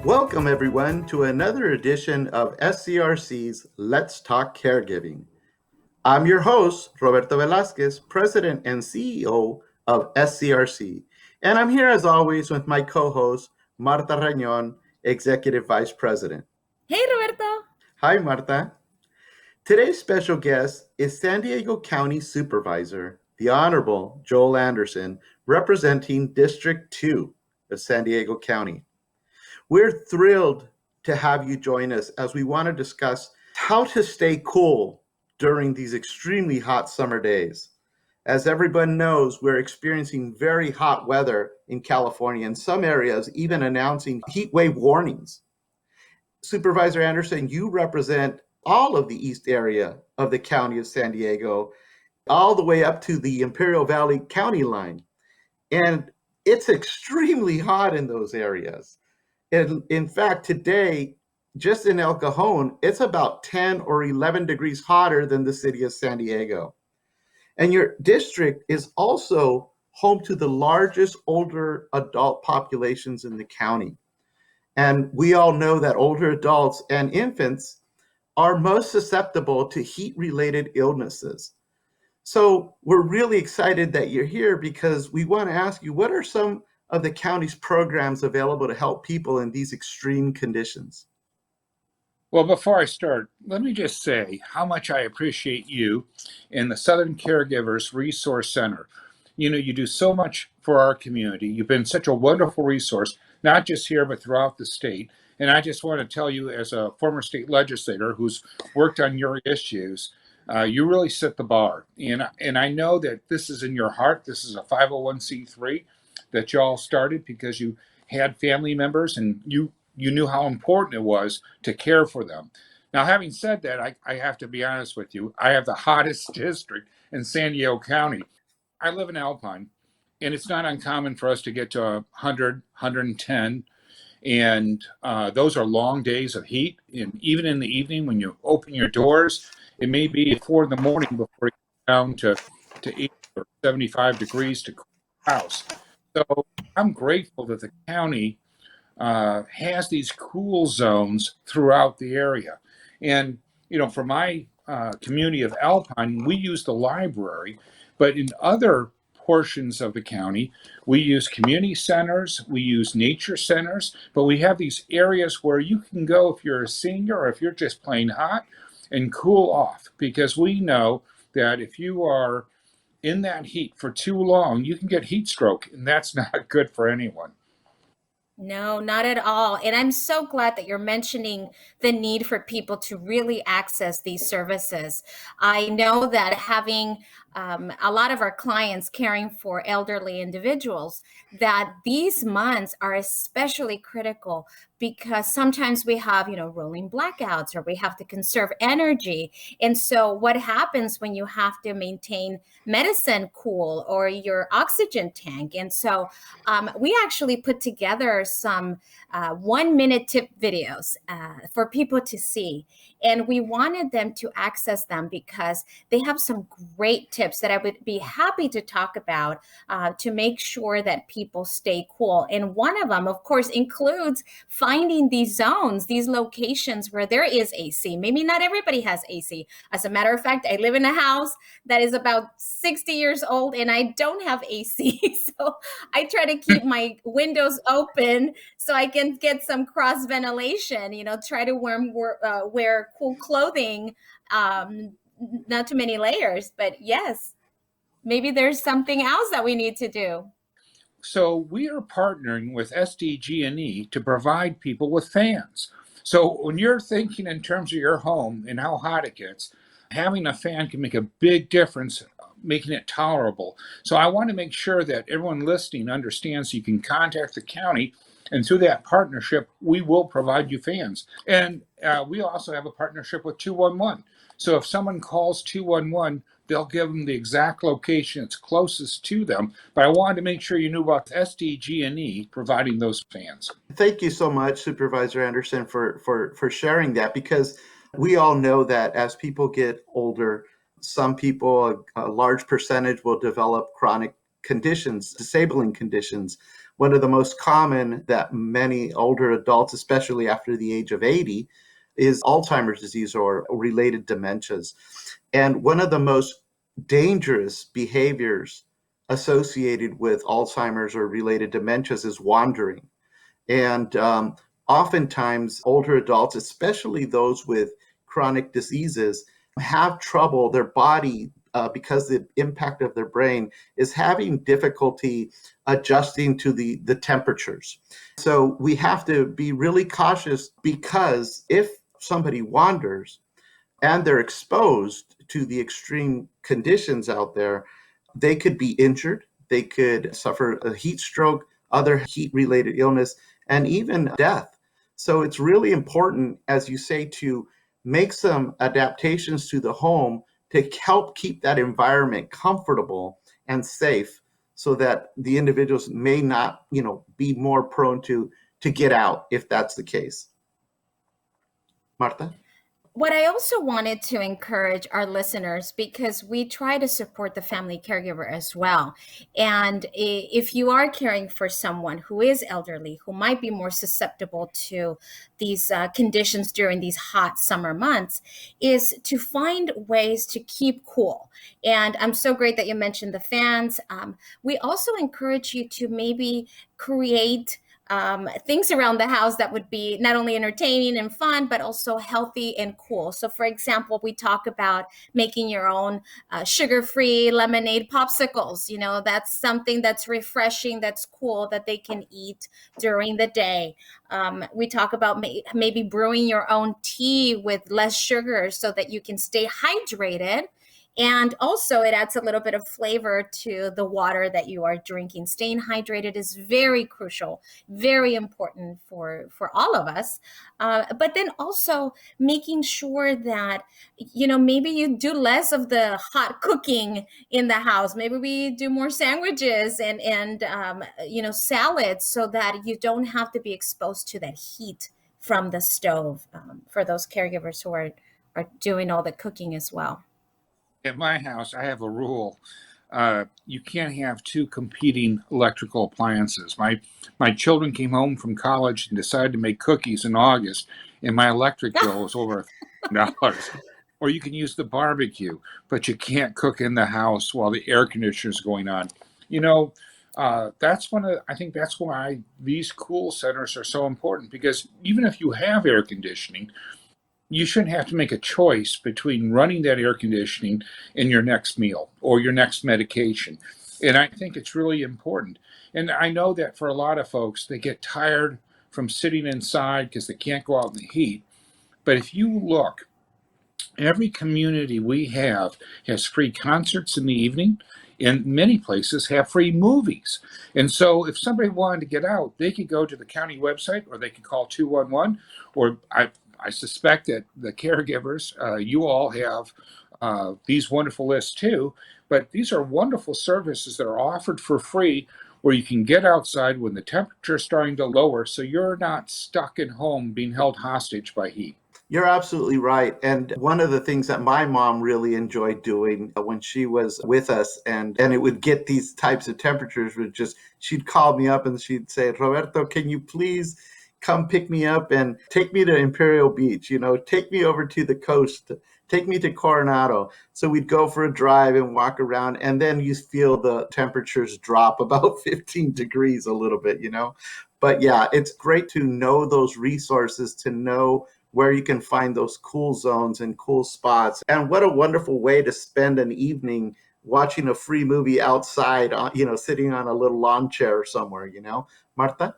Welcome, everyone, to another edition of SCRC's Let's Talk Caregiving. I'm your host, Roberto Velasquez, President and CEO of SCRC. And I'm here, as always, with my co-host, Marta Rañón, Executive Vice President. Hey, Roberto. Hi, Marta. Today's special guest is San Diego County Supervisor, the Honorable Joel Anderson, representing District 2 of San Diego County. We're thrilled to have you join us as we want to discuss how to stay cool during these extremely hot summer days. As everyone knows, we're experiencing very hot weather in California, in some areas even announcing heat wave warnings. Supervisor Anderson, you represent all of the east area of the county of San Diego, all the way up to the Imperial Valley County line. And it's extremely hot in those areas. And in fact, today, just in El Cajon, it's about 10 or 11 degrees hotter than the city of San Diego. And your district is also home to the largest older adult populations in the county. And we all know that older adults and infants are most susceptible to heat-related illnesses. So we're really excited that you're here because we want to ask you, what are some of the county's programs available to help people in these extreme conditions? Well, before I start, let me just say how much I appreciate you and the Southern Caregivers Resource Center. You know, you do so much for our community. You've been such a wonderful resource, not just here, but throughout the state. And I just want to tell you, as a former state legislator who's worked on your issues, you really set the bar. And I know that this is in your heart. This is a 501c3 that y'all started because you had family members and you knew how important it was to care for them. Now, having said that, I have to be honest with you. I have the hottest district in San Diego County. I live in Alpine, and it's not uncommon for us to get to 100, 110. And those are long days of heat. And even in the evening, when you open your doors, it may be 4 in the morning before you get down to 80 or 75 degrees to cool the house. So I'm grateful that the county has these cool zones throughout the area. And, you know, for my community of Alpine, we use the library, but in other portions of the county, we use community centers, we use nature centers, but we have these areas where you can go if you're a senior or if you're just plain hot and cool off, because we know that if you are in that heat for too long, you can get heat stroke, and that's not good for anyone. No, not at all. And I'm so glad that you're mentioning the need for people to really access these services. I know that having a lot of our clients caring for elderly individuals, that these months are especially critical because sometimes we have, rolling blackouts or we have to conserve energy. And so what happens when you have to maintain medicine cool or your oxygen tank? And so we actually put together some 1-minute tip videos for people to see. And we wanted them to access them because they have some great tips that I would be happy to talk about to make sure that people stay cool. And one of them, of course, includes finding these zones, these locations where there is AC. Maybe not everybody has AC. As a matter of fact, I live in a house that is about 60 years old and I don't have AC. So I try to keep my windows open so I can get some cross ventilation, try to wear cool clothing, not too many layers, but yes, maybe there's something else that we need to do. So we are partnering with SDG&E to provide people with fans. So when you're thinking in terms of your home and how hot it gets, having a fan can make a big difference, making it tolerable. So I want to make sure that everyone listening understands you can contact the county, and through that partnership, we will provide you fans. And we also have a partnership with 211. So if someone calls 211, they'll give them the exact location that's closest to them. But I wanted to make sure you knew about SDG&E providing those fans. Thank you so much, Supervisor Anderson, for sharing that, because we all know that as people get older, some people, a large percentage, will develop chronic conditions, disabling conditions, one of the most common that many older adults, especially after the age of 80, is Alzheimer's disease or related dementias. And one of the most dangerous behaviors associated with Alzheimer's or related dementias is wandering. And oftentimes, older adults, especially those with chronic diseases, have trouble. Their body, because the impact of their brain, is having difficulty adjusting to the temperatures. So we have to be really cautious, because if somebody wanders and they're exposed to the extreme conditions out there, they could be injured. They could suffer a heat stroke, other heat-related illness, and even death. So it's really important, as you say, to make some adaptations to the home to help keep that environment comfortable and safe, so that the individuals may not, be more prone to get out if that's the case. Martha? What I also wanted to encourage our listeners, because we try to support the family caregiver as well. And if you are caring for someone who is elderly, who might be more susceptible to these conditions during these hot summer months, is to find ways to keep cool. And I'm so great that you mentioned the fans. We also encourage you to maybe create things around the house that would be not only entertaining and fun, but also healthy and cool. So, for example, we talk about making your own sugar-free lemonade popsicles. That's something that's refreshing, that's cool, that they can eat during the day. We talk about maybe brewing your own tea with less sugar so that you can stay hydrated. And also, it adds a little bit of flavor to the water that you are drinking. Staying hydrated is very crucial, very important for all of us. But then also making sure that, maybe you do less of the hot cooking in the house. Maybe we do more sandwiches and salads, so that you don't have to be exposed to that heat from the stove, for those caregivers who are doing all the cooking as well. At my house, I have a rule. You can't have two competing electrical appliances. My children came home from college and decided to make cookies in August, and my electric bill was over $1,000. Or you can use the barbecue, but you can't cook in the house while the air conditioner is going on. I think that's why these cool centers are so important, because even if you have air conditioning, you shouldn't have to make a choice between running that air conditioning and your next meal or your next medication. And I think it's really important. And I know that for a lot of folks, they get tired from sitting inside because they can't go out in the heat. But if you look, every community we have has free concerts in the evening, and many places have free movies. And so if somebody wanted to get out, they could go to the county website, or they could call 211, or I suspect that the caregivers, you all have these wonderful lists too, but these are wonderful services that are offered for free, where you can get outside when the temperature is starting to lower, so you're not stuck at home being held hostage by heat. You're absolutely right. And one of the things that my mom really enjoyed doing when she was with us, and it would get these types of temperatures, she'd call me up and she'd say, Roberto, can you please come pick me up and take me to Imperial Beach, take me over to the coast, take me to Coronado. So we'd go for a drive and walk around, and then you feel the temperatures drop about 15 degrees a little bit, But yeah, it's great to know those resources, to know where you can find those cool zones and cool spots. And what a wonderful way to spend an evening watching a free movie outside, sitting on a little lawn chair somewhere, Martha?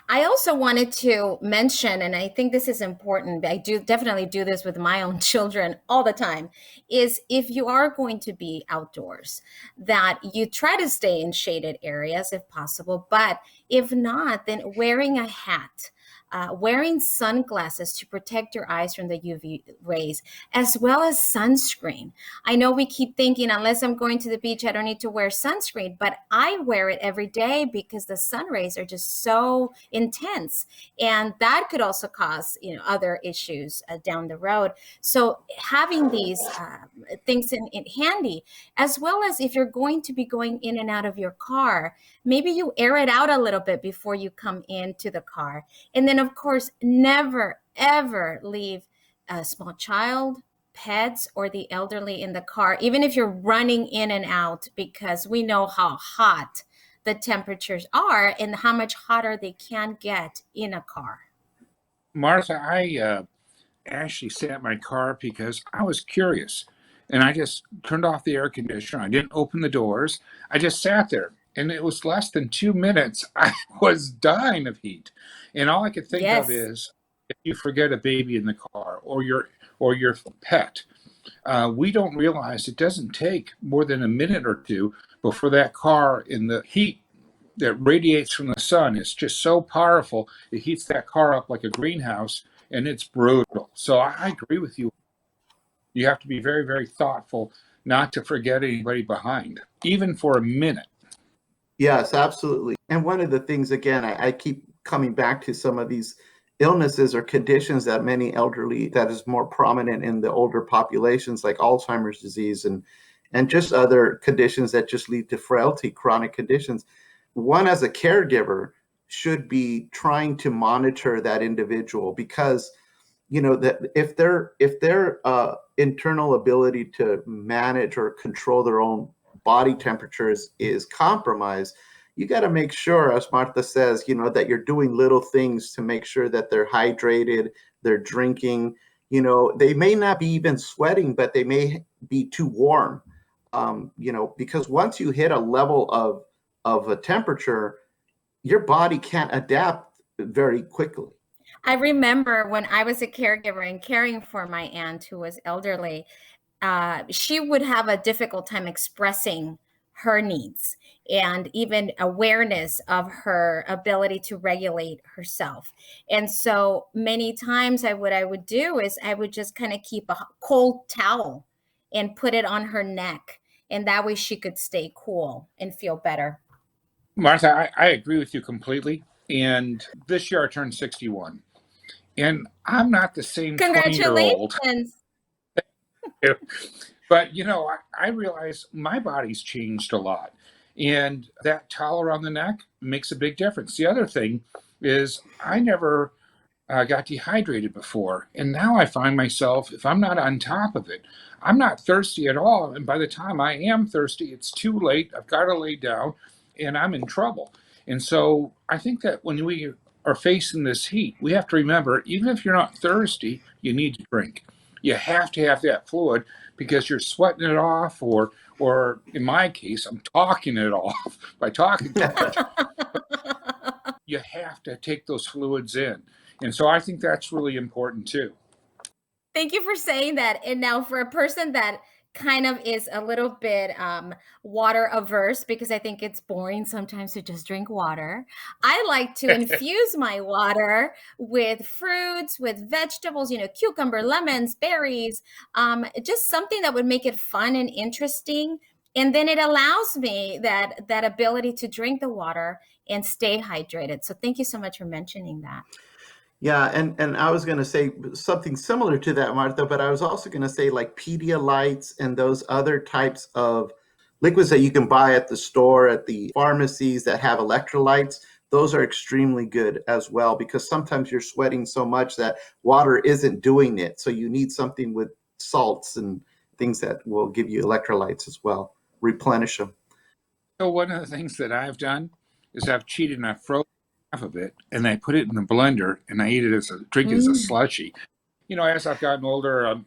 I also wanted to mention, and I think this is important, I do definitely do this with my own children all the time, is if you are going to be outdoors, that you try to stay in shaded areas if possible, but if not, then wearing a hat, wearing sunglasses to protect your eyes from the UV rays, as well as sunscreen. I know we keep thinking, unless I'm going to the beach, I don't need to wear sunscreen, but I wear it every day because the sun rays are just so intense. And that could also cause, other issues down the road. So having these things in handy, as well as if you're going to be going in and out of your car, maybe you air it out a little bit before you come into the car. And then, of course, never, ever leave a small child, pets, or the elderly in the car, even if you're running in and out, because we know how hot the temperatures are and how much hotter they can get in a car. Martha, I actually sat in my car because I was curious. And I just turned off the air conditioner. I didn't open the doors. I just sat there. And it was less than 2 minutes. I was dying of heat. And all I could think of is if you forget a baby in the car or your pet, we don't realize it doesn't take more than a minute or two before that car in the heat that radiates from the sun is just so powerful. It heats that car up like a greenhouse, and it's brutal. So I agree with you. You have to be very, very thoughtful not to forget anybody behind, even for a minute. Yes, absolutely. And one of the things, again, I keep coming back to some of these illnesses or conditions that many elderly, that is more prominent in the older populations, like Alzheimer's disease and just other conditions that just lead to frailty, chronic conditions. One, as a caregiver, should be trying to monitor that individual, because that if their internal ability to manage or control their own body temperatures is compromised, you got to make sure, as Martha says, that you're doing little things to make sure that they're hydrated, they're drinking. They may not be even sweating, but they may be too warm. Because once you hit a level of a temperature, your body can't adapt very quickly. I remember when I was a caregiver and caring for my aunt who was elderly, she would have a difficult time expressing her needs and even awareness of her ability to regulate herself. And so many times what I would do is I would just kind of keep a cold towel and put it on her neck. And that way she could stay cool and feel better. Martha, I agree with you completely. And this year I turned 61. And I'm not the same 20-year-old. Congratulations. But, I realize my body's changed a lot. And that towel around the neck makes a big difference. The other thing is I never got dehydrated before. And now I find myself, if I'm not on top of it, I'm not thirsty at all. And by the time I am thirsty, it's too late. I've got to lay down and I'm in trouble. And so I think that when we are facing this heat, we have to remember, even if you're not thirsty, you need to drink. You have to have that fluid because you're sweating it off, or in my case, I'm talking it off by talking too much. You have to take those fluids in. And so I think that's really important too. Thank you for saying that. And now for a person that kind of is a little bit water averse, because I think it's boring sometimes to just drink water, I like to infuse my water with fruits, with vegetables, cucumber, lemons, berries, just something that would make it fun and interesting. And then it allows me that ability to drink the water and stay hydrated. So thank you so much for mentioning that. Yeah, and I was going to say something similar to that, Martha, but I was also going to say like Pedialytes and those other types of liquids that you can buy at the store, at the pharmacies that have electrolytes. Those are extremely good as well, because sometimes you're sweating so much that water isn't doing it. So you need something with salts and things that will give you electrolytes as well, replenish them. So one of the things that I've done is I've cheated and I've frozen half of it and I put it in the blender and I eat it drink it as a slushy. As I've gotten older,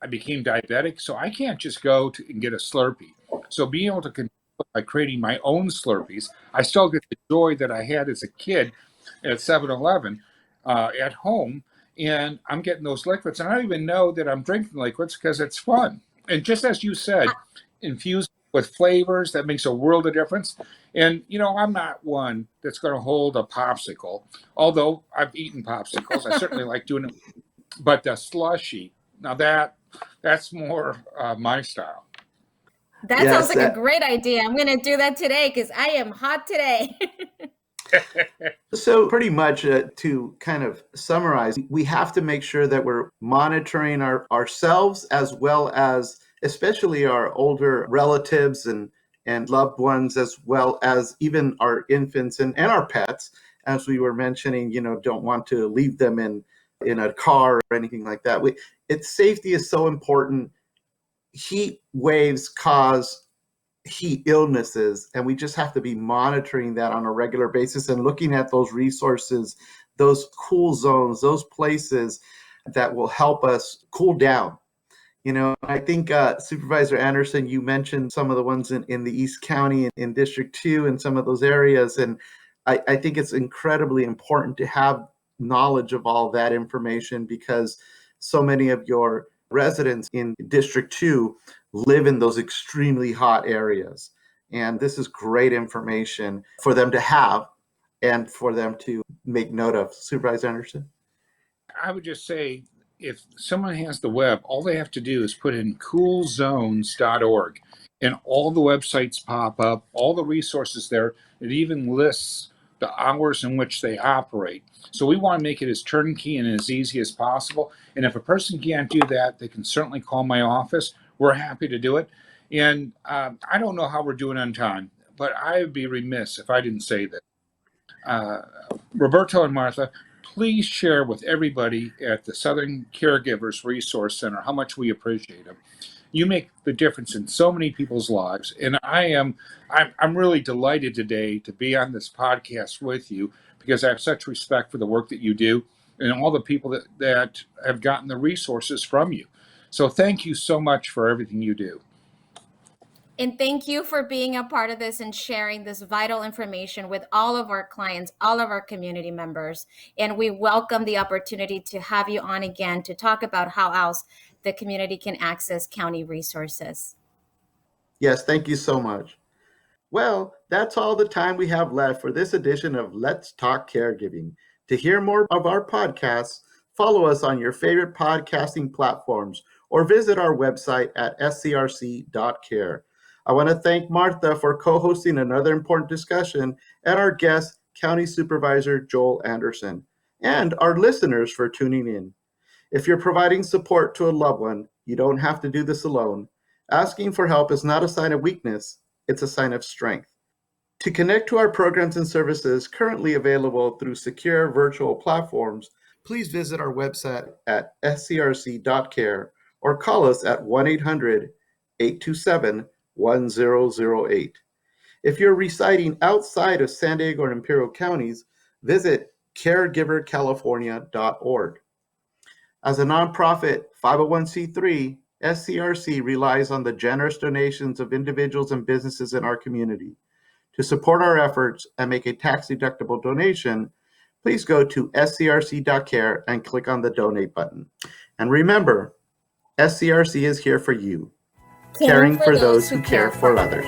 I became diabetic, so I can't just go and get a Slurpee. So being able to control it by creating my own Slurpees, I still get the joy that I had as a kid at 7-Eleven at home, and I'm getting those liquids, and I don't even know that I'm drinking liquids because it's fun. And just as you said, infuse with flavors that makes a world of difference. And, I'm not one that's going to hold a popsicle, although I've eaten popsicles. I certainly like doing it. But the slushy, now that's more my style. That sounds Yes. like a great idea. I'm going to do that today because I am hot today. So pretty much to kind of summarize, we have to make sure that we're monitoring ourselves as well as especially our older relatives and loved ones, as well as even our infants and our pets. As we were mentioning, don't want to leave them in a car or anything like that. Safety is so important. Heat waves cause heat illnesses, and we just have to be monitoring that on a regular basis and looking at those resources, those cool zones, those places that will help us cool down. I think Supervisor Anderson, you mentioned some of the ones in the East County, in District 2, and some of those areas, and I think it's incredibly important to have knowledge of all that information, because so many of your residents in District 2 live in those extremely hot areas. And this is great information for them to have and for them to make note of. Supervisor Anderson? I would just say, if someone has the web, all they have to do is put in coolzones.org, and all the websites pop up, all the resources there. It even lists the hours in which they operate. So we want to make it as turnkey and as easy as possible. And if a person can't do that, they can certainly call my office. We're happy to do it. And I don't know how we're doing on time, but I would be remiss if I didn't say that. Roberto and Martha, please share with everybody at the Southern Caregivers Resource Center how much we appreciate them. You make the difference in so many people's lives, and I'm really delighted today to be on this podcast with you, because I have such respect for the work that you do and all the people that have gotten the resources from you. So thank you so much for everything you do. And thank you for being a part of this and sharing this vital information with all of our clients, all of our community members. And we welcome the opportunity to have you on again to talk about how else the community can access county resources. Yes, thank you so much. Well, that's all the time we have left for this edition of Let's Talk Caregiving. To hear more of our podcasts, follow us on your favorite podcasting platforms or visit our website at scrc.care. I want to thank Martha for co-hosting another important discussion, and our guest, County Supervisor Joel Anderson, and our listeners for tuning in. If you're providing support to a loved one, you don't have to do this alone. Asking for help is not a sign of weakness, it's a sign of strength. To connect to our programs and services currently available through secure virtual platforms, please visit our website at scrc.care or call us at 1-800-827-1008. If you're residing outside of San Diego and Imperial counties, visit caregivercalifornia.org. As a nonprofit 501c3, SCRC relies on the generous donations of individuals and businesses in our community. To support our efforts and make a tax-deductible donation, please go to scrc.care and click on the donate button. And remember, SCRC is here for you, caring for those who care for others.